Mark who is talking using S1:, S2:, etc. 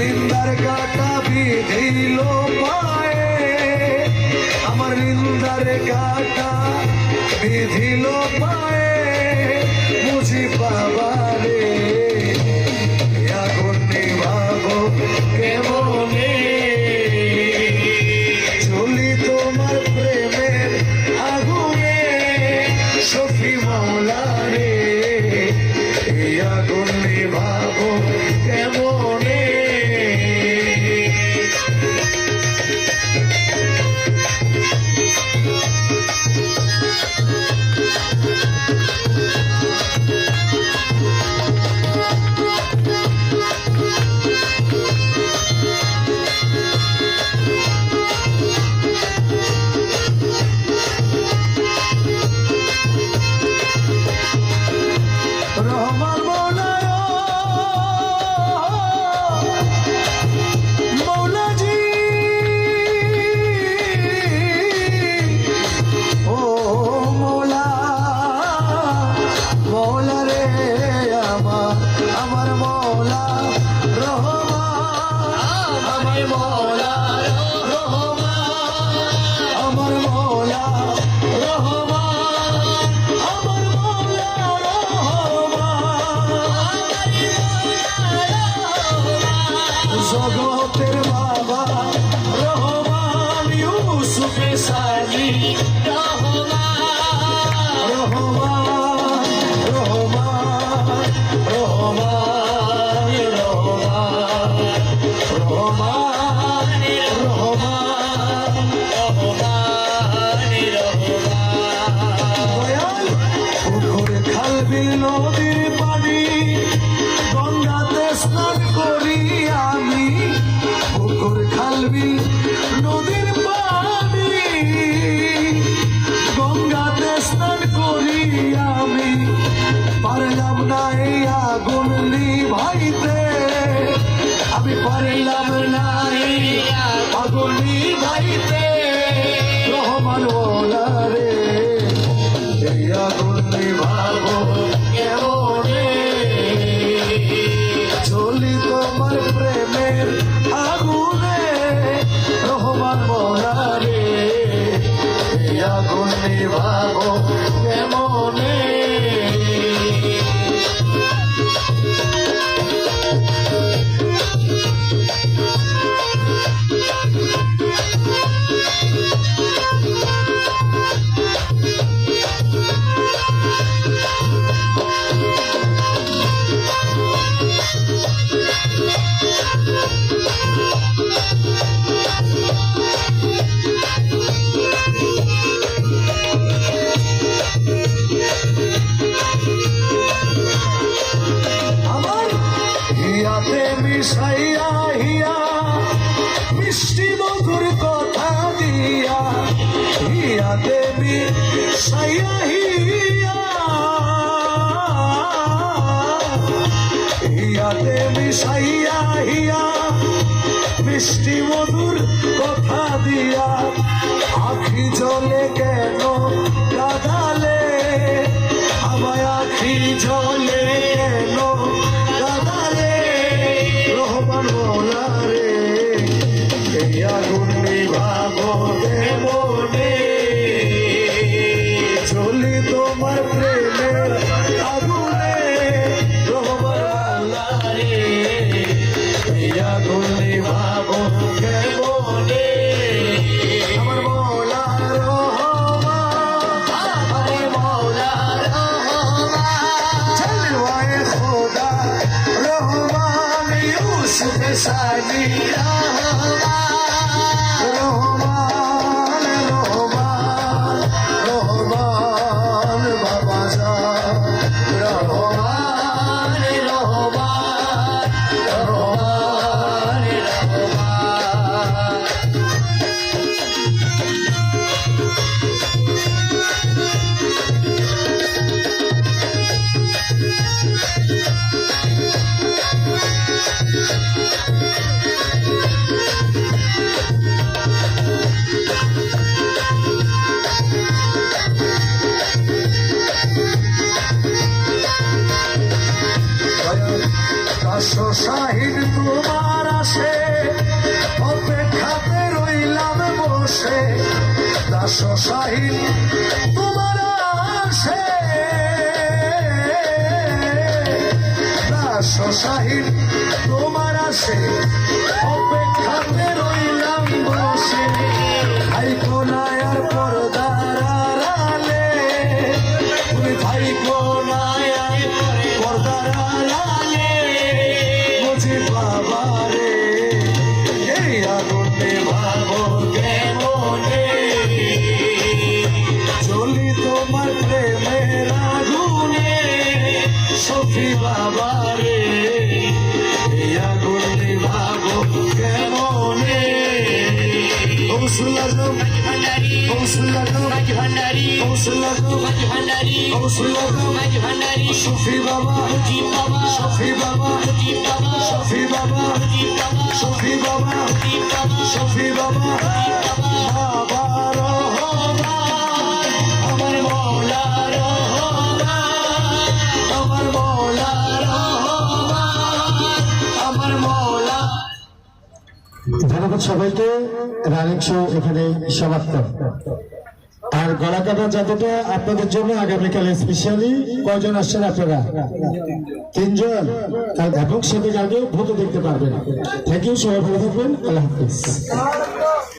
S1: নিন্দার কাটা বিধিল পায়ে, আমার নিন্দার কাটা বিধিল পায়ে, বুঝি বাবারে আগুন নিভাবো কেমনে, চলি তোমার প্রেমের আগুনে, সখী মাওলা রে আগুন নিভাবো কেমনে। রহমান মৌলাজি ও মৌলা, মৌলা রে আমার মৌলা রহমান, আমার মৌলা রহমান, আমার মৌলা রহমান, আমার মৌলা জগতের বাবা রহমান, ইউসুফে সাজি রহমান, রহমান রহমান রহমান রহমান রহমান দয়াল পুকুর খাল বিল নদীর পানি, গঙ্গাতে স্নান করি আমি, পুকুর খাল বিল নদীর পানি, গঙ্গাতে স্নান করি আমি, পারলাম না এই আগুন নিভাইতে, আমি পারলাম না এই আগুন নিভাইতে, রহমান মৌলা রে এই আগুন নিভাবো কেমনে, চলি তোমার প্রেমের আগুনে, রহমান মৌলা রে এই আগুন নিভাবো কেমনে। হিয়াতে মিশাইয়া হিয়া মিষ্টি মধুর কথা দিয়া, হিয়াতে মিশাইয়া হিয়া, হিয়াতে মিশাইয়া হিয়া মিষ্টি মধুর কথা দিয়া, আখি জলে কেন কাঁদালে, আমায় আখি জলে কেন কাঁদালে, রহমান মৌলা রে এই আগুন নিভাবো কেমনে, চলি তোমার প্রেমের আগুনে, রহমান মৌলা রে এই আগুন নিভাবো কেমনে, আমার মৌলা রহমান, আমার মৌলা রহমান, চলওয়ায়ে খোদা রহমান, ইউসুফে সাজি রহমান, রহমান রহমান রহমান বাবা জান, রহমান রহমান রহমান শাহিদ তোমার সসাহিল তোমার আসে সসাহিল তোমার আসে অপেক্ষাতে রইলাম বসে ভাইকো নায়ার পর্দার আড়ালে তুমি ভাইকো নায়ার পর্দার আড়ালে বুঝি বাবা রে এই আগুনে ভাবো কেমনে চলি তোমার প্রেমের আগুনে সখী বাবা রে এই আগুনে ভাবো কেমনে Ousulago, Ousulago, Ousulago, Ousulago, Sofi Baba, Sofi Baba, Sofi Baba, Sofi Baba, Sofi Baba, Baba Rohman, Amar Mola Rohman, Amar Mola Rohman, Amar Mola.
S2: ধন্যবাদ সবাইকে। রানিং শো এখানে সমাপ্ত। আর গলা কাটা জাদুটা আপনাদের জন্য আগামীকালে স্পেশালি কয়জন আসছেন আপনারা? 3 জন। এবং সেদিকে আগে ভোটও দেখতে পারবেন। থ্যাংক ইউ, সবাই ভালো থাকবেন। আল্লাহ হাফিজ।